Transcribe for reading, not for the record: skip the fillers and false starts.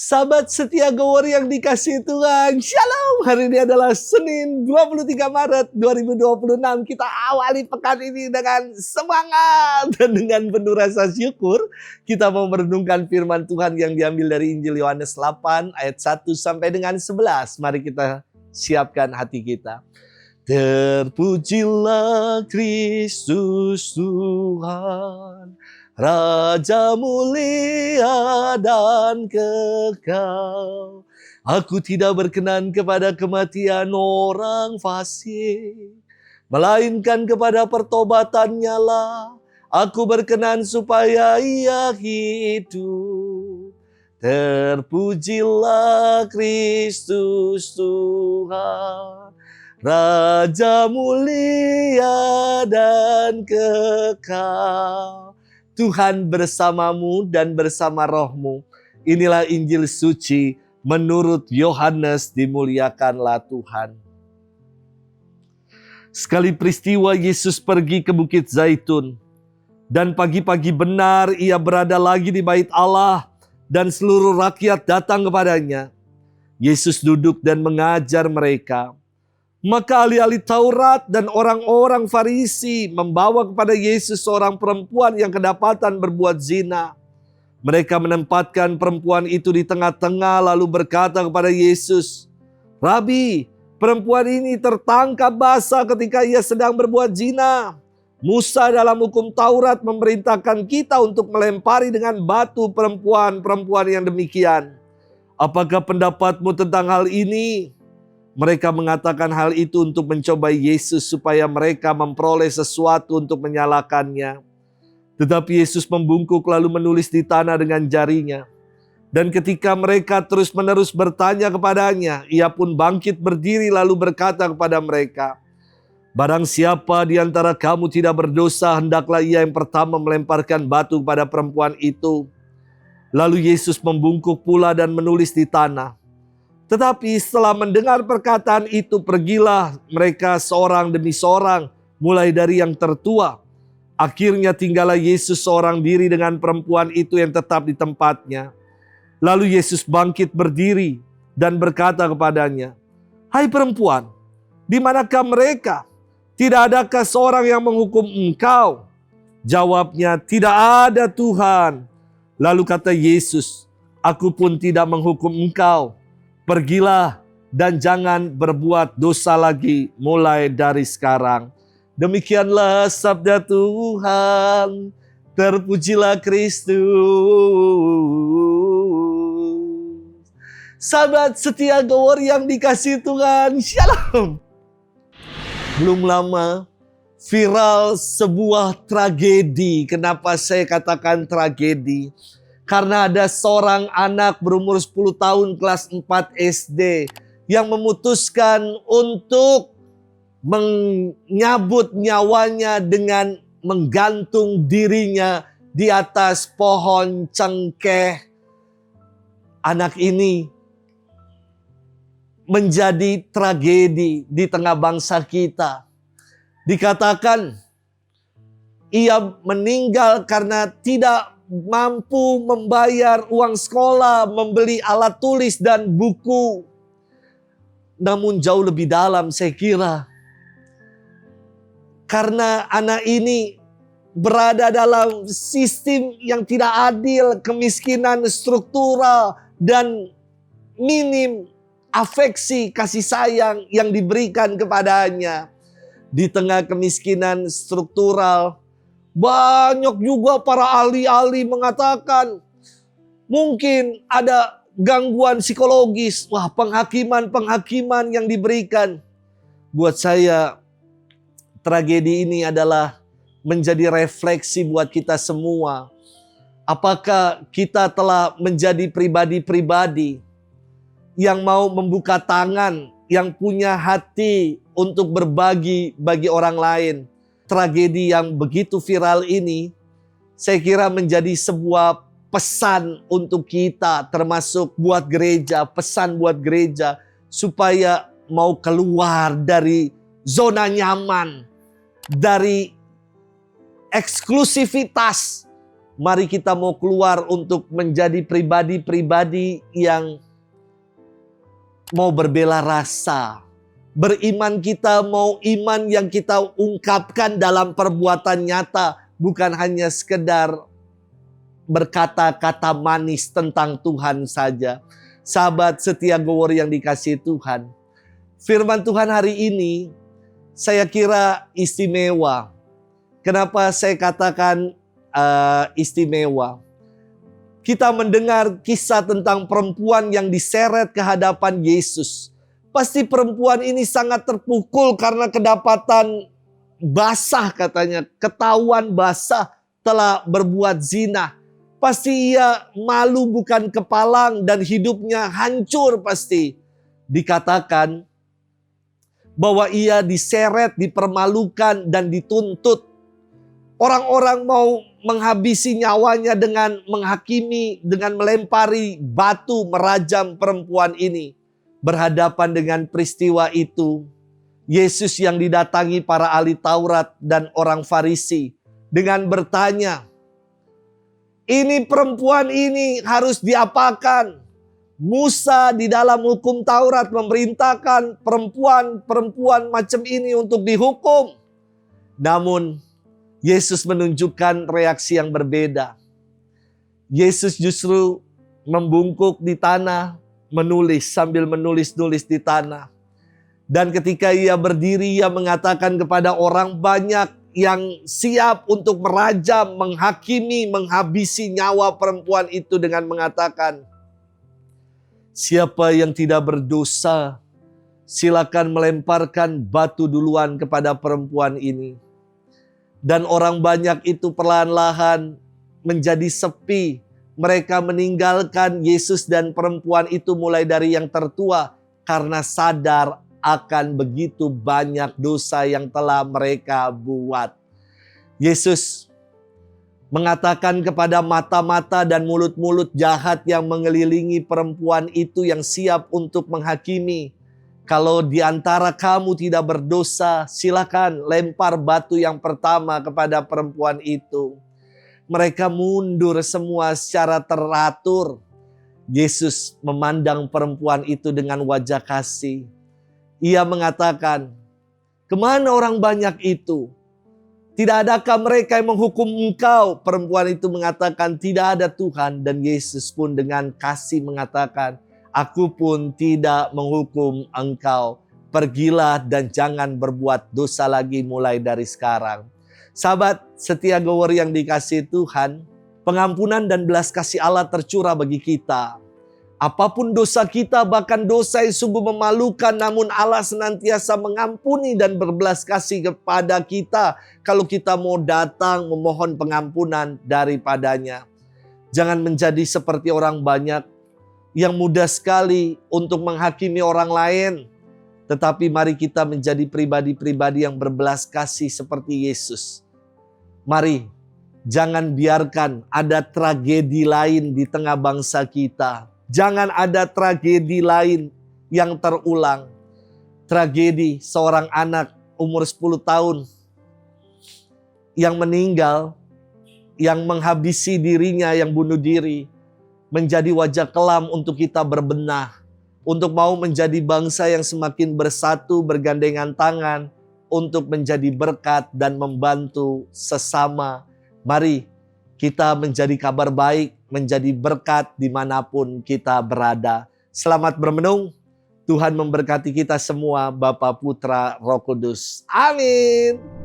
Sahabat setia Gowor yang dikasihi Tuhan, Shalom. Hari ini adalah Senin 23 Maret 2026. Kita awali pekan ini dengan semangat dan dengan penuh rasa syukur. Kita mau merenungkan firman Tuhan yang diambil dari Injil Yohanes 8 ayat 1 sampai dengan 11. Mari kita siapkan hati kita. Terpujilah Kristus Tuhan, Raja mulia dan kekal. Aku tidak berkenan kepada kematian orang fasik, melainkan kepada pertobatannya lah aku berkenan supaya ia hidup. Terpujilah Kristus Tuhan, Raja mulia dan kekal. Tuhan bersamamu dan bersama rohmu. Inilah Injil suci menurut Yohanes, dimuliakanlah Tuhan. Sekali peristiwa Yesus pergi ke Bukit Zaitun. Dan pagi-pagi benar ia berada lagi di bait Allah dan seluruh rakyat datang kepadanya. Yesus duduk dan mengajar mereka. Maka ahli-ahli Taurat dan orang-orang Farisi membawa kepada Yesus seorang perempuan yang kedapatan berbuat zina. Mereka menempatkan perempuan itu di tengah-tengah lalu berkata kepada Yesus, "Rabi, perempuan ini tertangkap basah ketika ia sedang berbuat zina. Musa dalam hukum Taurat memerintahkan kita untuk melempari dengan batu perempuan-perempuan yang demikian. Apakah pendapatmu tentang hal ini?" Mereka mengatakan hal itu untuk mencobai Yesus supaya mereka memperoleh sesuatu untuk menyalahkannya. Tetapi Yesus membungkuk lalu menulis di tanah dengan jarinya. Dan ketika mereka terus-menerus bertanya kepadanya, ia pun bangkit berdiri lalu berkata kepada mereka, "Barang siapa di antara kamu tidak berdosa, hendaklah ia yang pertama melemparkan batu kepada perempuan itu." Lalu Yesus membungkuk pula dan menulis di tanah. Tetapi setelah mendengar perkataan itu, pergilah mereka seorang demi seorang, mulai dari yang tertua. Akhirnya tinggallah Yesus seorang diri dengan perempuan itu yang tetap di tempatnya. Lalu Yesus bangkit berdiri dan berkata kepadanya, "Hai perempuan, di manakah mereka? Tidak adakah seorang yang menghukum engkau?" Jawabnya, "Tidak ada Tuhan." Lalu kata Yesus, "Aku pun tidak menghukum engkau. Pergilah dan jangan berbuat dosa lagi mulai dari sekarang." Demikianlah sabda Tuhan. Terpujilah Kristus. Sahabat setia Gowor yang dikasihi Tuhan, Shalom. Belum lama viral sebuah tragedi. Kenapa saya katakan tragedi? Karena ada seorang anak berumur 10 tahun kelas 4 SD yang memutuskan untuk menyabut nyawanya dengan menggantung dirinya di atas pohon cengkeh. Anak ini menjadi tragedi di tengah bangsa kita. Dikatakan ia meninggal karena tidak mampu membayar uang sekolah, membeli alat tulis dan buku. Namun jauh lebih dalam saya kira, karena anak ini berada dalam sistem yang tidak adil, kemiskinan struktural dan minim afeksi kasih sayang yang diberikan kepadanya. Di tengah kemiskinan struktural, banyak juga para ahli-ahli mengatakan mungkin ada gangguan psikologis. Wah, penghakiman yang diberikan. Buat saya, tragedi ini adalah menjadi refleksi buat kita semua. Apakah kita telah menjadi pribadi-pribadi yang mau membuka tangan, yang punya hati untuk berbagi bagi orang lain? Tragedi yang begitu viral ini, saya kira menjadi sebuah pesan untuk kita, termasuk buat gereja, pesan buat gereja, supaya mau keluar dari zona nyaman, dari eksklusivitas, Mari kita mau keluar untuk menjadi pribadi-pribadi yang mau berbela rasa. Beriman kita mau iman yang kita ungkapkan dalam perbuatan nyata. Bukan hanya sekedar berkata-kata manis tentang Tuhan saja. Sahabat setia Gowor yang dikasihi Tuhan. Firman Tuhan hari ini saya kira istimewa. Kenapa saya katakan istimewa? Kita mendengar kisah tentang perempuan yang diseret ke hadapan Yesus. Pasti perempuan ini sangat terpukul karena kedapatan basah katanya. Ketahuan basah telah berbuat zina. Pasti ia malu bukan kepalang dan hidupnya hancur pasti. Dikatakan bahwa ia diseret, dipermalukan dan dituntut. Orang-orang mau menghabisi nyawanya dengan menghakimi, dengan melempari batu merajam perempuan ini. Berhadapan dengan peristiwa itu, Yesus yang didatangi para ahli Taurat dan orang Farisi dengan bertanya, ini perempuan ini harus diapakan? Musa di dalam hukum Taurat memerintahkan perempuan-perempuan macam ini untuk dihukum. Namun Yesus menunjukkan reaksi yang berbeda. Yesus justru membungkuk di tanah, menulis sambil menulis-nulis di tanah. Dan ketika ia berdiri, ia mengatakan kepada orang banyak yang siap untuk merajam, menghakimi, menghabisi nyawa perempuan itu dengan mengatakan, siapa yang tidak berdosa, silakan melemparkan batu duluan kepada perempuan ini. Dan orang banyak itu perlahan-lahan menjadi sepi. Mereka meninggalkan Yesus dan perempuan itu mulai dari yang tertua karena sadar akan begitu banyak dosa yang telah mereka buat. Yesus mengatakan kepada mata-mata dan mulut-mulut jahat yang mengelilingi perempuan itu yang siap untuk menghakimi, kalau di antara kamu tidak berdosa, silakan lempar batu yang pertama kepada perempuan itu. Mereka mundur semua secara teratur. Yesus memandang perempuan itu dengan wajah kasih. Ia mengatakan, kemana orang banyak itu? Tidak adakah mereka yang menghukum engkau? Perempuan itu mengatakan, tidak ada Tuhan. Dan Yesus pun dengan kasih mengatakan, aku pun tidak menghukum engkau. Pergilah dan jangan berbuat dosa lagi mulai dari sekarang. Sahabat setia Gowor yang dikasihi Tuhan, pengampunan dan belas kasih Allah tercurah bagi kita. Apapun dosa kita, bahkan dosa yang sungguh memalukan, namun Allah senantiasa mengampuni dan berbelas kasih kepada kita kalau kita mau datang memohon pengampunan daripadanya. Jangan menjadi seperti orang banyak yang mudah sekali untuk menghakimi orang lain. Tetapi mari kita menjadi pribadi-pribadi yang berbelas kasih seperti Yesus. Mari, jangan biarkan ada tragedi lain di tengah bangsa kita. Jangan ada tragedi lain yang terulang. Tragedi seorang anak umur 10 tahun yang meninggal, yang menghabisi dirinya, yang bunuh diri, menjadi wajah kelam untuk kita berbenah, untuk mau menjadi bangsa yang semakin bersatu, bergandengan tangan, untuk menjadi berkat dan membantu sesama. Mari kita menjadi kabar baik, menjadi berkat dimanapun kita berada. Selamat bermenung. Tuhan memberkati kita semua, Bapa, Putra, Roh Kudus. Amin.